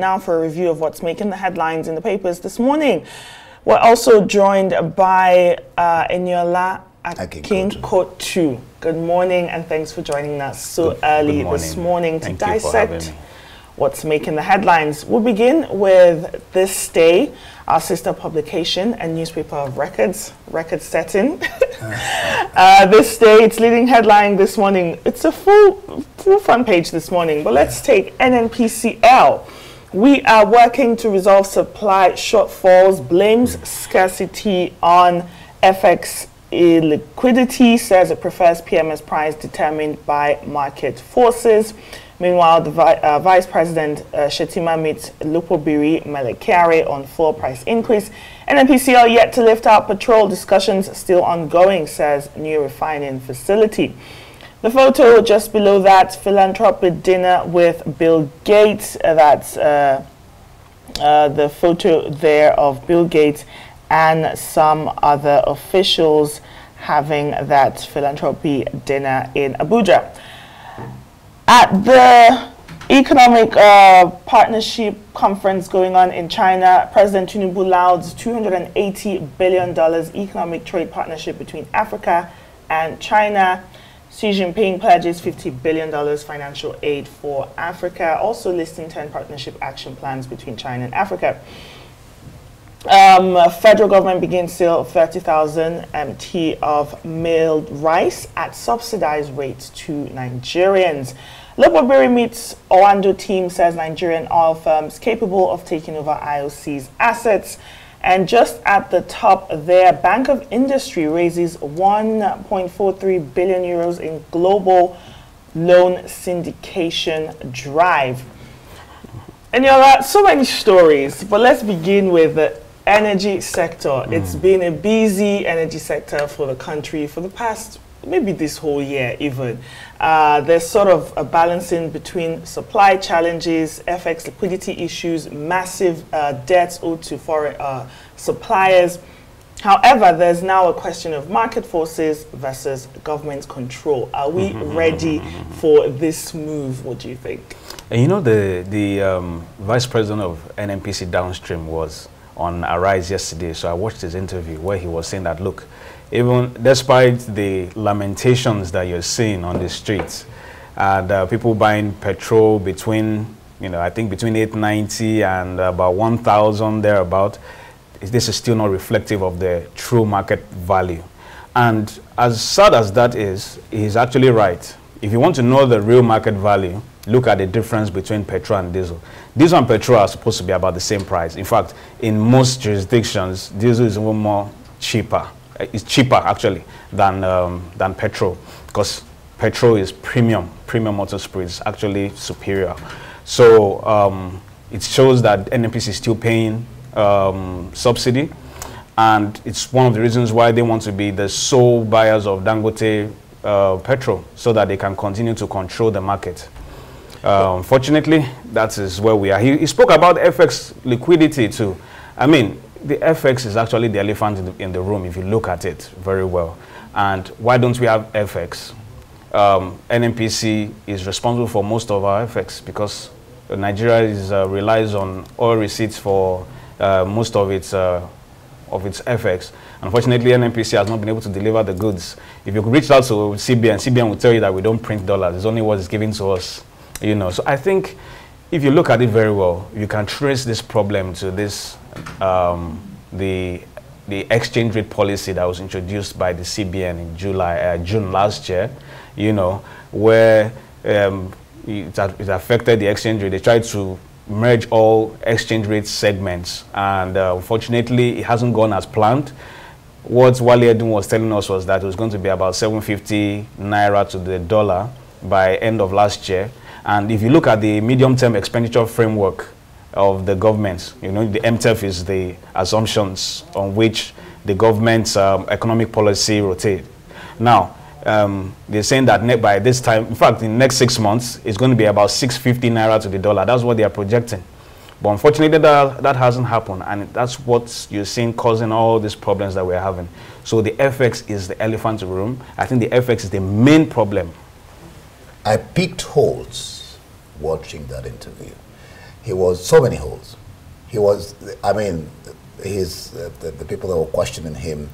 Now for a review of what's making the headlines in the papers this morning. We're also joined by Eniola Akinkotu. Good morning and thanks for joining us so early this morning to dissect what's making the headlines. We'll begin with This Day, our sister publication and newspaper of record setting. This Day, its leading headline this morning, it's a full front page this morning, but let's take NNPCL. We are working to resolve supply shortfalls, blames scarcity on FX liquidity, says it prefers PMS price determined by market forces. Meanwhile, the Vice President Shetima meets Lupobiri Melekare on fuel price increase. NNPCL yet to lift out petrol, discussions still ongoing, says new refining facility. The photo just below that, philanthropic dinner with Bill Gates. That's the photo there of Bill Gates and some other officials having that philanthropy dinner in Abuja. At the Economic Partnership Conference going on in China, President Tinubu lauds $280 billion economic trade partnership between Africa and China. Xi Jinping pledges $50 billion financial aid for Africa, also listing 10 partnership action plans between China and Africa. Federal government begins sale of 30,000 MT of milled rice at subsidized rates to Nigerians. Lopobiri meets Owando team, says Nigerian oil firms capable of taking over IOC's assets. And just at the top there, Bank of Industry raises 1.43 billion euros in global loan syndication drive. And so many stories, but let's begin with the energy sector. It's been a busy energy sector for the country for the past, maybe this whole year even. There's sort of a balancing between supply challenges, FX liquidity issues, massive debts owed to foreign suppliers. However, there's now a question of market forces versus government control. Are we ready for this move? What do you think? And you know, the Vice President of NNPC Downstream was on Arise yesterday, so I watched his interview where he was saying that, look, even despite the lamentations that you're seeing on the streets and people buying petrol between, I think between 890 and about 1,000 thereabout, this is still not reflective of the true market value. And as sad as that is, he's actually right. If you want to know the real market value, look at the difference between petrol and diesel. Diesel and petrol are supposed to be about the same price. In fact, in most jurisdictions, diesel is even more cheaper. It's cheaper actually than petrol, because petrol is premium motor spirit is actually superior. So it shows that NNPC is still paying subsidy, and it's one of the reasons why they want to be the sole buyers of Dangote petrol, so that they can continue to control the market. Unfortunately, that is where we are. He spoke about FX liquidity too. I mean, the FX is actually the elephant in the room if you look at it very well. And why don't we have FX? NNPC is responsible for most of our FX because Nigeria relies on oil receipts for most of its FX. Unfortunately, NNPC has not been able to deliver the goods. If you reach out to CBN will tell you that we don't print dollars. It's only what is given to us. So I think if you look at it very well, you can trace this problem to this the exchange rate policy that was introduced by the CBN in June last year, where it affected the exchange rate. They tried to merge all exchange rate segments, and unfortunately, it hasn't gone as planned. What Wale Edun was telling us was that it was going to be about 750 naira to the dollar by end of last year. And if you look at the medium-term expenditure framework of the government, the MTEF is the assumptions on which the government's economic policy rotate. Now, they're saying that by this time, in fact, in the next 6 months, it's going to be about 650 naira to the dollar. That's what they are projecting. But unfortunately, that hasn't happened, and that's what you're seeing causing all these problems that we're having. So the FX is the elephant in the room. I think the FX is the main problem. I picked holes watching that interview. he was so many holes. He was, I mean, the people that were questioning him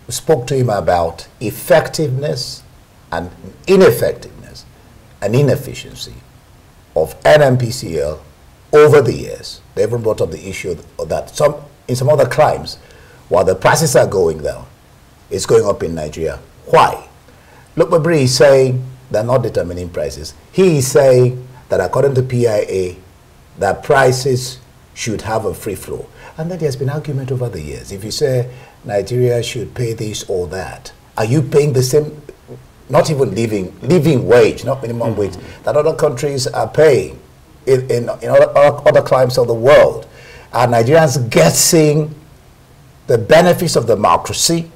spoke to him about effectiveness and ineffectiveness and inefficiency of NNPCL over the years. They even brought up the issue that in some other climes, while the prices are going down, it's going up in Nigeria. Why? Look, Babri is saying they're not determining prices. He is saying that according to PIA, that prices should have a free flow. And then there's been argument over the years. If you say Nigeria should pay this or that, are you paying the same, not even living wage, not minimum wage, that other countries are paying in other climes of the world? Are Nigerians getting the benefits of democracy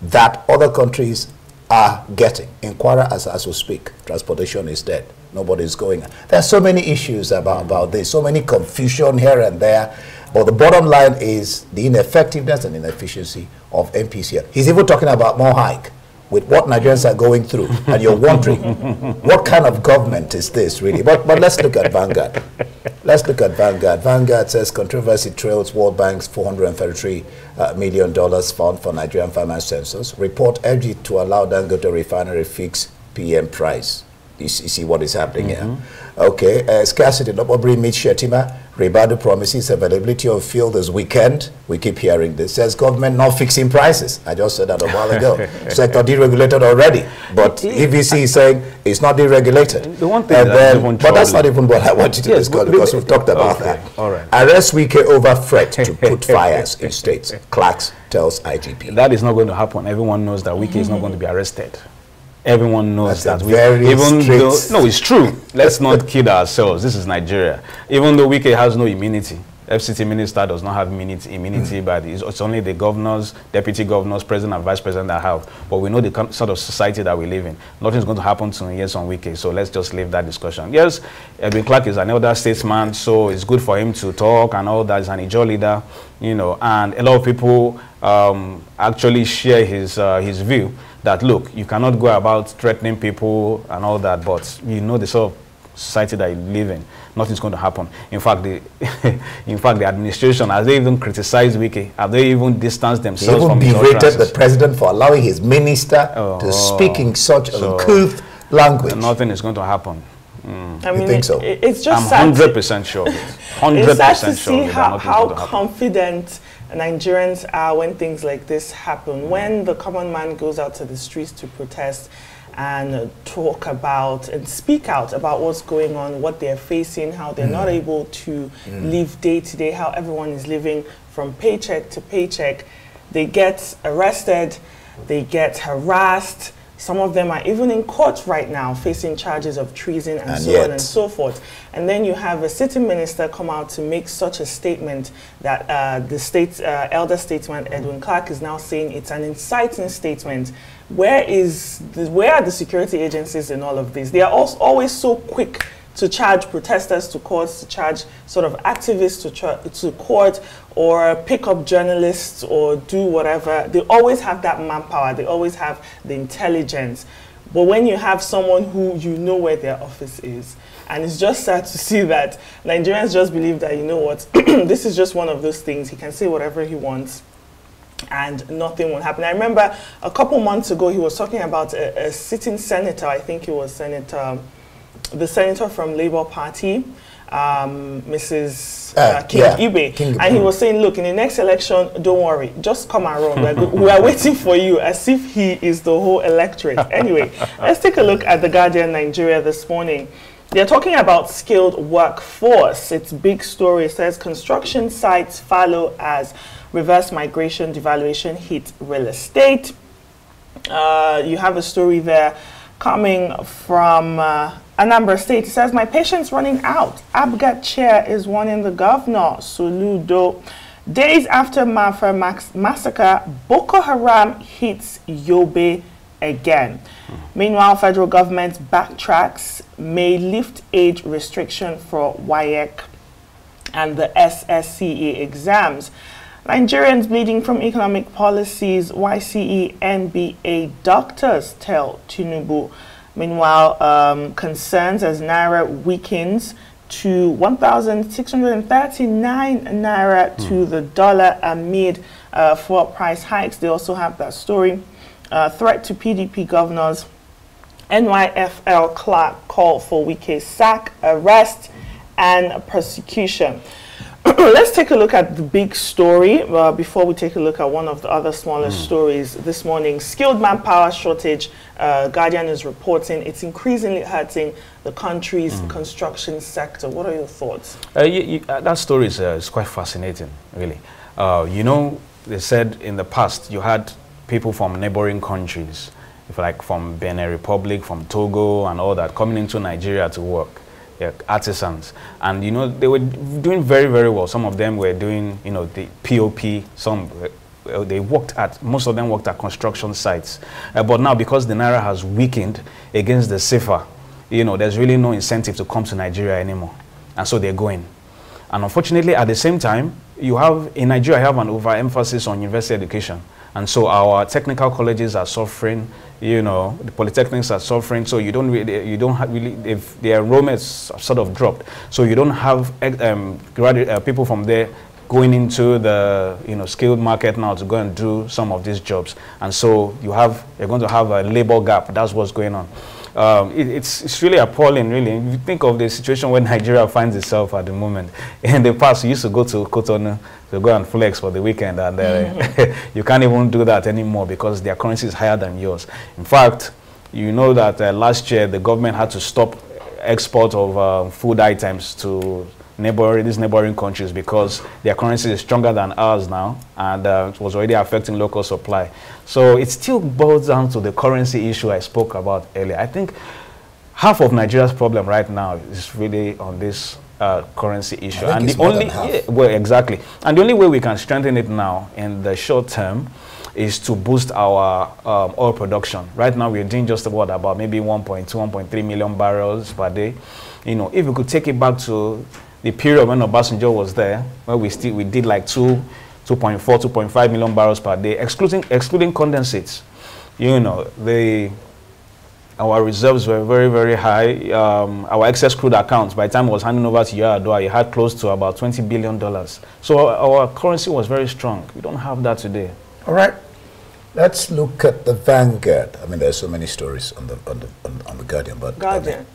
that other countries are getting? In Kwara, as we speak, transportation is dead. Nobody's going. There are so many issues about this, so many confusion here and there. But the bottom line is the ineffectiveness and inefficiency of NPCL. He's even talking about more hike with what Nigerians are going through. And you're wondering, what kind of government is this, really? But let's look at Vanguard. Let's look at Vanguard. Vanguard says controversy trails World Bank's $433 million fund for Nigerian farmers census. Report urged it to allow Dangote refinery fix PM price. You see what is happening here. Okay, Scarcity, Nobobri meets Shetima. Ribadu promises availability of fuel this weekend. We keep hearing this. Says government not fixing prices. I just said that a while ago. Sector deregulated already. But EVC is saying it's not deregulated. The one thing but that's not even what I want you to discuss, because we've talked about that. All right. Arrest Wike over threat to put fires in states. Clarks tells IGP. That is not going to happen. Everyone knows that Wike is not going to be arrested. Everyone knows that. Even though, no, it's true. Let's not kid ourselves. This is Nigeria. Even though Wike has no immunity, FCT minister does not have immunity, but it's only the governors, deputy governors, president and vice president that have. But we know the sort of society that we live in. Nothing's going to happen to yes on Wike, so let's just leave that discussion. Yes, Edwin Clark is an elder statesman, so it's good for him to talk and all that. He's an Ijaw leader, you know, and a lot of people actually share his view that, look, you cannot go about threatening people and all that, but you know the sort of society that you live in, nothing's going to happen. In fact, the administration, has they even criticized Wike? Have they even distanced themselves from his utterances? They even berated the president for allowing his minister to speak in such uncouth language. Nothing is going to happen. I mean, you think so? It's just I'm 100% sure. 100% it's sad to see how confident Nigerians are when things like this happen. When the common man goes out to the streets to protest and talk about and speak out about what's going on, what they're facing, how they're not able to live day to day, how everyone is living from paycheck to paycheck, they get arrested, they get harassed. Some of them are even in court right now facing charges of treason and so on and so forth. And then you have a sitting minister come out to make such a statement that the state's elder statesman Edwin Clark is now saying it's an inciting statement. Where are the security agencies in all of this? They are always so quick to charge protesters to courts, to charge sort of activists to court, or pick up journalists or do whatever. They always have that manpower. They always have the intelligence. But when you have someone who you know where their office is, and it's just sad to see that Nigerians just believe that, you know what, this is just one of those things. He can say whatever he wants and nothing will happen. I remember a couple months ago, he was talking about a sitting senator. I think it was the senator from Labour Party, Mrs. Ibe, and he was saying, look, in the next election, don't worry, just come and run. We are waiting for you, as if he is the whole electorate. Anyway, let's take a look at The Guardian Nigeria this morning. They're talking about skilled workforce. Its big story says construction sites follow as reverse migration devaluation hit real estate. You have a story there coming from Anambra State. It says, my patience running out. Abga chair is warning the governor. Soludo. Days after Mafa massacre, Boko Haram hits Yobe again. Meanwhile, federal government backtracks, may lift age restriction for WAEC and the SSCE exams. Nigerians bleeding from economic policies, YCE, NBA doctors tell Tinubu. Meanwhile, concerns as Naira weakens, to 1,639 naira to the dollar amid fuel price hikes. They also have that story. Threat to PDP governors. NYFL clerk call for Wike's sack, arrest, and prosecution. Let's take a look at the big story before we take a look at one of the other smaller stories this morning. Skilled manpower shortage, Guardian is reporting it's increasingly hurting the country's construction sector. What are your thoughts? That story is quite fascinating, really. You know, they said in the past you had people from neighboring countries, like from Benin Republic, from Togo and all that, coming into Nigeria to work. Yeah, artisans, and you know they were doing very, very well. Some of them were doing, you know, the POP. Some they worked at, most of them worked at construction sites. But now, because the naira has weakened against the CFA, you know, there's really no incentive to come to Nigeria anymore, and so they're going. And unfortunately, at the same time, you have in Nigeria, you have an overemphasis on university education, and so our technical colleges are suffering. You know, the polytechnics are suffering, so you don't really, if the enrollments sort of dropped, so you don't have people from there going into the, you know, skilled market now to go and do some of these jobs, and so you're going to have a labor gap. That's what's going on. It's really appalling, really. If you think of the situation where Nigeria finds itself at the moment. In the past, you used to go to Cotonou to go and flex for the weekend, and you can't even do that anymore because their currency is higher than yours. In fact, you know that last year the government had to stop export of food items to these neighboring countries because their currency is stronger than ours now, and it was already affecting local supply. So it still boils down to the currency issue I spoke about earlier. I think half of Nigeria's problem right now is really on this currency issue, and the only well, exactly, and the only way we can strengthen it now in the short term is to boost our oil production. Right now we're doing just about maybe 1.2, 1.3 million barrels per day. You know, if we could take it back to the period when Obasanjo was there, where we did like 2.4, 2.5 million barrels per day, excluding condensates. You know, our reserves were very, very high. Our excess crude accounts, by the time it was handing over to Yar'Adua, you had close to about $20 billion. So our currency was very strong. We don't have that today. All right. Let's look at the Vanguard. I mean, there's so many stories on the Guardian, but Guardian.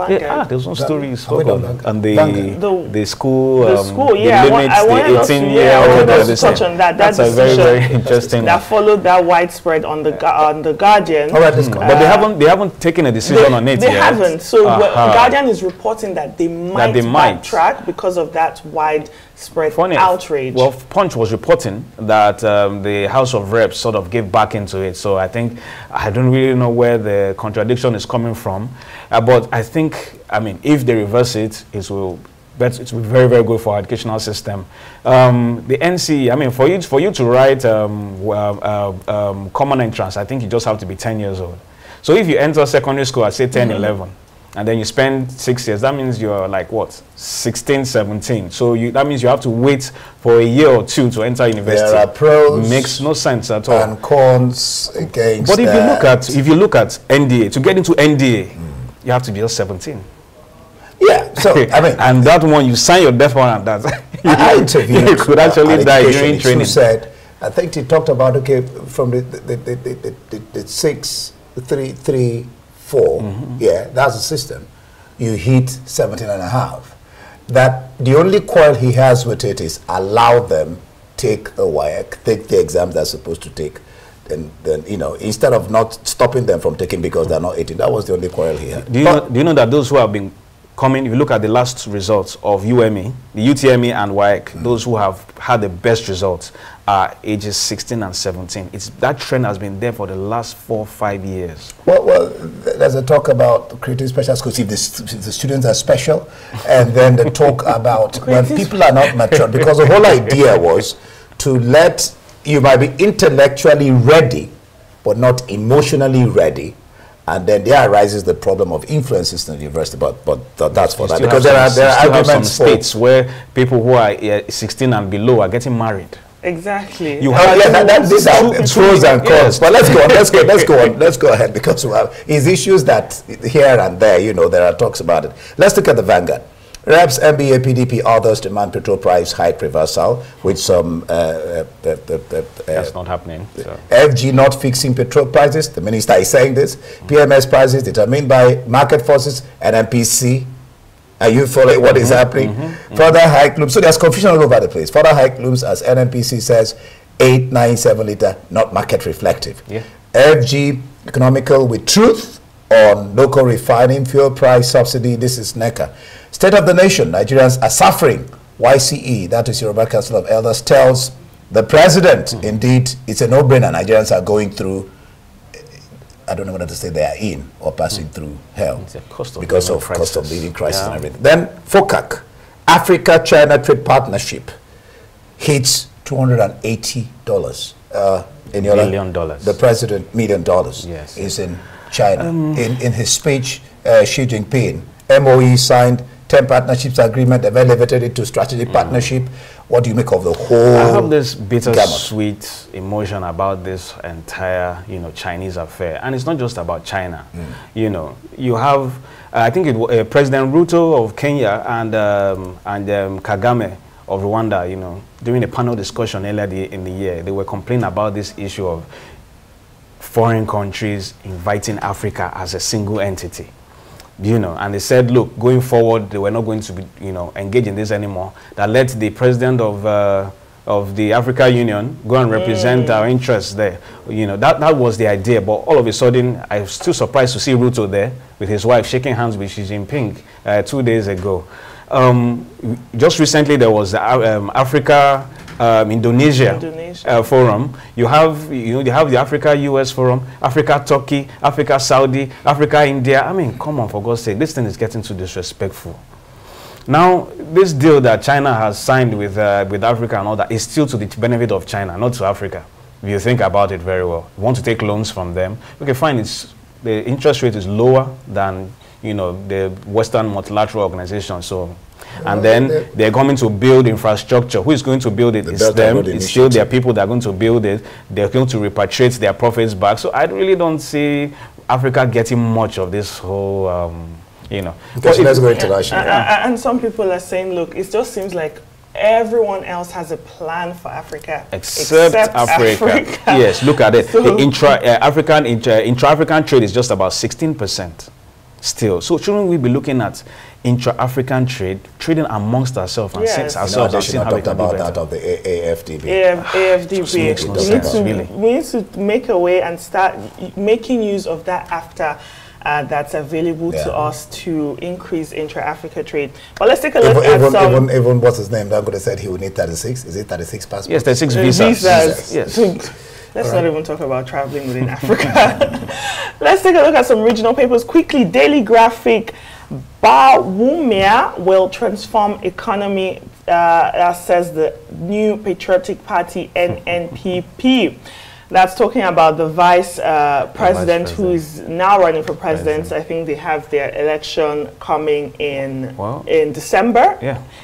Yeah, there's one story you spoke on, and the school, the school, yeah, the limits, I wanted the 18-year-old, to touch on that. That's a very, very interesting. That followed that widespread on the Guardian. All right, let's go. But they haven't taken a decision on it yet. They haven't. So the Guardian is reporting that they might backtrack because of that widespread outrage. Well, Punch was reporting that the House of Reps sort of gave back into it. So I don't really know where the contradiction is coming from. But I think, I mean, if they reverse it, it will be very, very good for our educational system. The NCE, I mean, for you to write common entrance, I think you just have to be 10 years old. So if you enter secondary school at, say, 10, 11, and then you spend 6 years, that means you're like, what, 16, 17. So that means you have to wait for a year or two to enter university. There are pros. Makes no sense at all. And cons against But if you look at NDA, to get into NDA, you have to be just 17. Yeah, so I mean, and that one, you sign your death warrant. That I interviewed. You could actually die during training. Said, I think he talked about from the 6, 3, 3, 4. Yeah, that's the system. You hit 17.5. That the only quarrel he has with it is allow them take the WAEC, take the exams they're supposed to take. And then, you know, instead of not stopping them from taking because they're not 18, that was the only quarrel he had. Do you know that those who have been coming, if you look at the last results of UME, the UTME and WAEC, those who have had the best results are ages 16 and 17. That trend has been there for the last 4 or 5 years. Well, there's a talk about creating special schools if the students are special, and then the talk about when people are not mature, because the whole idea was to let, you might be intellectually ready, but not emotionally ready. And then there arises the problem of influences in the university, but that's for that. Because there are arguments some states where people who are 16 and below are getting married. Exactly. You have these are pros and cons. But let's go ahead, because we have issues that here and there, you know, there are talks about it. Let's look at the Vanguard. Reps, NBA, PDP, others demand petrol price hike reversal with some... That's not happening. So. FG not fixing petrol prices. The minister is saying this. PMS prices determined by market forces. NNPC. Are you following what is happening? Further hike looms. So there's confusion all over the place. Further hike looms as NNPC says 897 litre, not market reflective. Yeah. FG economical with truth on local refining fuel price subsidy. This is NECA. State of the nation. Nigerians are suffering. YCE, that is Yoruba Council of Elders, tells the president, indeed, it's a no-brainer. Nigerians are going through, I don't know whether to say they are in or passing through hell because of cost of living crisis and everything. Then FOCAC, Africa-China Trade Partnership, hits $280. Million dollars. The president, $1 million, yes, is in China. In his speech, Xi Jinping, MOE signed 10 partnerships agreement, they've elevated it to strategic partnership. What do you make of the whole? I have this bittersweet emotion about this entire, Chinese affair, and it's not just about China. You have, I think President Ruto of Kenya and Kagame of Rwanda, during a panel discussion earlier in the year, they were complaining about this issue of foreign countries inviting Africa as a single entity. And they said, look, going forward, they were not going to be, engage in this anymore. That let the president of the African Union go and represent our interests there. That was the idea. But all of a sudden, I was still surprised to see Ruto there with his wife shaking hands with Xi Jinping 2 days ago. Just recently, there was the Africa Indonesia forum. You have the Africa-US forum, Africa-Turkey, Africa-Saudi, Africa-India. I mean, come on, for God's sake, this thing is getting too disrespectful. Now, this deal that China has signed with Africa and all that is still to the benefit of China, not to Africa. If you think about it very well, you want to take loans from them. Okay, fine. The interest rate is lower than the Western multilateral organization. So. And then they're coming to build infrastructure. Who is going to build it? It's them. It's still their people that are going to build it. They're going to repatriate their profits back. So I really don't see Africa getting much of this whole, Because let's go international. And some people are saying, look, it just seems like everyone else has a plan for Africa except Africa. Yes, look at it. So the intra-African trade is just about 16% still. So shouldn't we be looking at intra-African trading amongst ourselves and since ourselves and seeing how we can do better? Out of the AFDB. AFDB. We need to make a way and start making use of that after that's available to us to increase intra-Africa trade. But let's take a look at some... Even what's his name? Dangote said he would need 36. Is it 36 passports? Yes, 36 visas. Yes. Let's not even talk about traveling within Africa. Let's take a look at some regional papers quickly. Daily Graphic. Bawumia will transform economy, says the new patriotic party NNPP. That's talking about the vice president who is now running for president. I think they have their election coming in December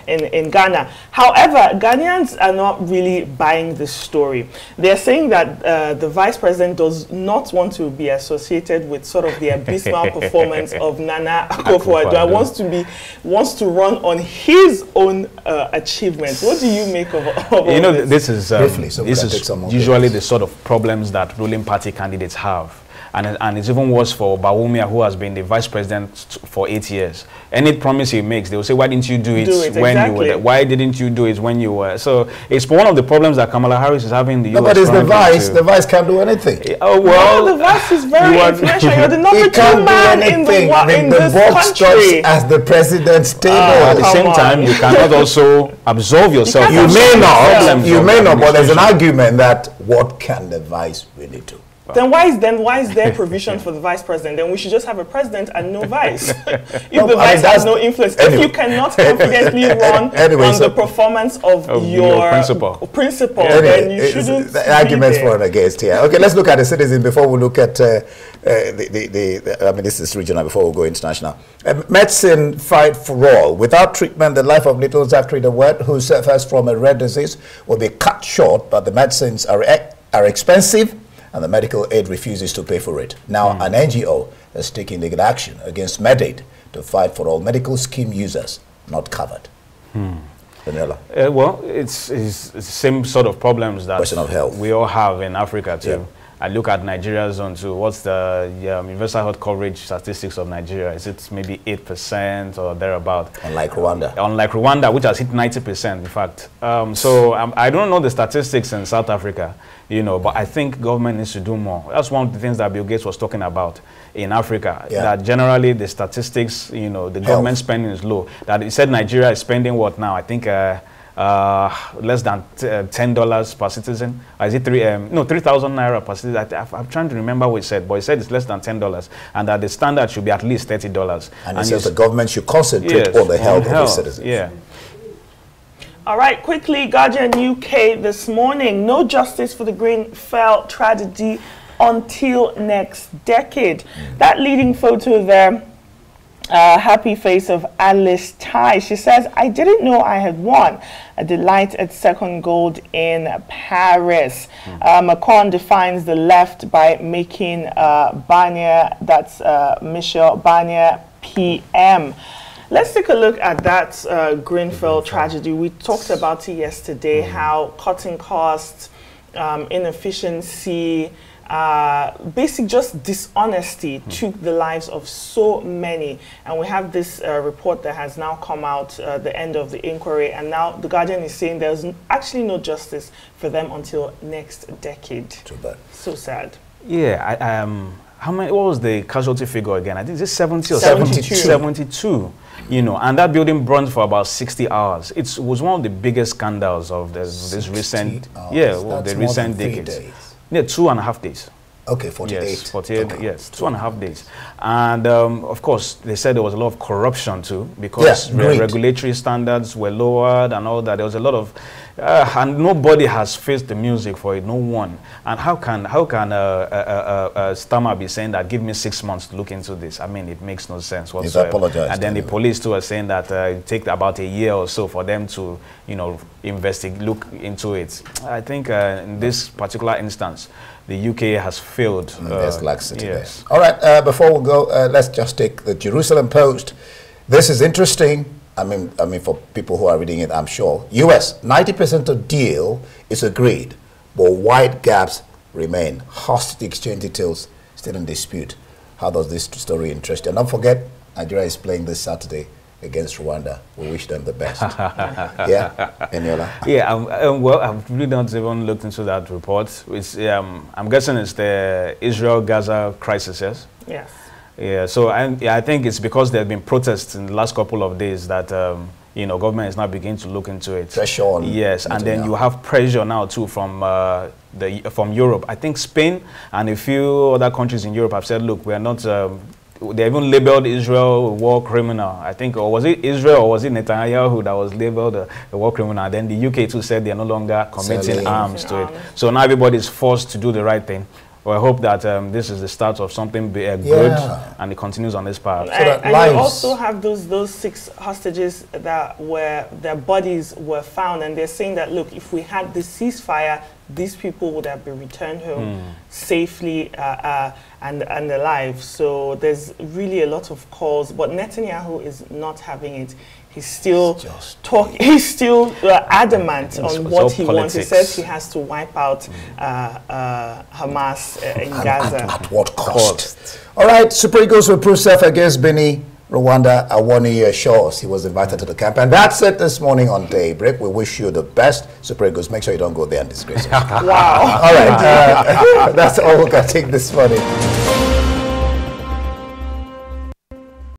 in Ghana. However, Ghanaians are not really buying this story. They're saying that the vice president does not want to be associated with sort of the abysmal performance of Nana Akufo-Addo. Wants to run on his own achievements. What do you make of this? This is usually the sort of problems that ruling party candidates have. And it's even worse for Bawumia, who has been the vice president for 8 years. Any promise he makes, they will say, why didn't you do it when you were there? Why didn't you do it when you were? So it's one of the problems that Kamala Harris is having in the US. But it's the vice. The vice can't do anything. Oh, well. No, the vice is very influential. You're the number 2 man in this country. As the president's table. At the same time, you cannot also absolve yourself. You may not, but there's an argument that what can the vice really do? Then why is there provision for the vice president? Then we should just have a president and no vice. If the vice has no influence, if you cannot confidently run on the performance of your principal, then you shouldn't. The arguments for and against here. Okay, let's look at the citizen before we look at I mean, this is regional before we go international. Medicine fight for all. Without treatment, the life of little Zachary the Word, who suffers from a rare disease, will be cut short, but the medicines are expensive, and the medical aid refuses to pay for it. Now, an NGO is taking legal action against MedAid to fight for all medical scheme users not covered. Daniela. Well, it's the same sort of problems that Question of health. we all have in Africa too. Yeah. I look at Nigeria's zone too. What's the universal health coverage statistics of Nigeria? Is it maybe 8% or thereabout? Unlike Rwanda. Unlike Rwanda, which has hit 90%, in fact. So I don't know the statistics in South Africa, you know, but I think government needs to do more. That's one of the things that Bill Gates was talking about in Africa, that generally the statistics, you know, the government spending is low. That he said Nigeria is spending what now? I think less than $10 per citizen. Or is it 3,000 naira per citizen? I'm trying to remember what he said, but he said it's less than $10, and that the standard should be at least $30. And he says the government should concentrate on the health of its citizens. Yeah. All right, quickly, Guardian UK this morning. No justice for the Grenfell tragedy until next decade. That leading photo there, happy face of Alice Tai. She says, I didn't know I had won. A delight at second gold in Paris. Macron defines the left by making Barnier, that's Michel Barnier, PM. Let's take a look at that Grenfell tragedy. We talked about it yesterday, how cutting costs, inefficiency, basic just dishonesty took the lives of so many. And we have this report that has now come out, the end of the inquiry, and now the Guardian is saying there's actually no justice for them until next decade. Too bad. So sad. Yeah, how many, what was the casualty figure again? I think it's 70 or 72. 72, you know, and that building burned for about 60 hours. It was one of the biggest scandals of this recent, the recent decades. Yeah, 2.5 days. Okay, 48. Yes, 48, okay. yes, 2.5 days. And of course, they said there was a lot of corruption too, because regulatory standards were lowered and all that. There was a lot of, and nobody has faced the music for it, no one. And how can Stammer be saying that, give me 6 months to look into this? I mean, it makes no sense whatsoever. And then the police too are saying that it takes about a year or so for them to, you know, look into it. I think in this particular instance, the UK has failed. There's laxity there. All right, before we go, let's just take the Jerusalem Post. This is interesting. I mean, for people who are reading it, I'm sure. US, 90% of deal is agreed, but wide gaps remain. Hostage exchange details still in dispute. How does this story interest you? And don't forget, Nigeria is playing this Saturday against Rwanda. We wish them the best. Yeah, Eniola. Yeah, well, I've really not even looked into that report. It's, I'm guessing it's the Israel-Gaza crisis, yes? Yes. Yeah, so I think it's because there have been protests in the last couple of days that, you know, government is now beginning to look into it. Pressure on. Yes, and then you have pressure now too from Europe. I think Spain and a few other countries in Europe have said, look, we are not... they even labeled Israel a war criminal. I think, or was it Israel or was it Netanyahu that was labeled a war criminal? Then the UK too said they're no longer committing arms to it. So now everybody's forced to do the right thing. Well, I hope that this is the start of something good, and it continues on this path. So and you also have those 6 hostages that their bodies were found, and they're saying that, look, if we had this ceasefire, these people would have been returned home safely and alive. So there's really a lot of calls, but Netanyahu is not having it. He's still adamant on what he wants. He says he has to wipe out Hamas in Gaza. At what cost? All right, Super Eagles will prove self against Benin. Rwanda are 1 year short. He was invited to the camp. And that's it this morning on Daybreak. We wish you the best. Super Eagles, make sure you don't go there and disgrace yourself. Wow. All right. That's all we're going to take this morning.